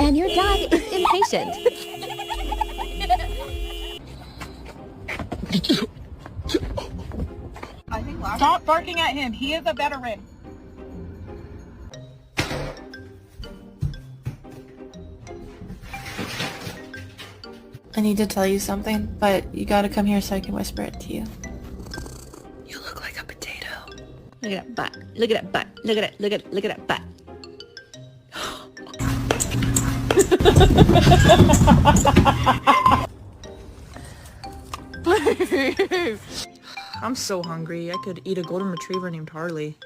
And your dog is impatient. Stop barking at him. He is a veteran. I need to tell you something, but you gotta come here so I can whisper it to you. You look like a potato. Look at that butt. Look at that butt. Look at it. Look at it. Look at that butt. I'm so hungry. I could eat a golden retriever named Harley.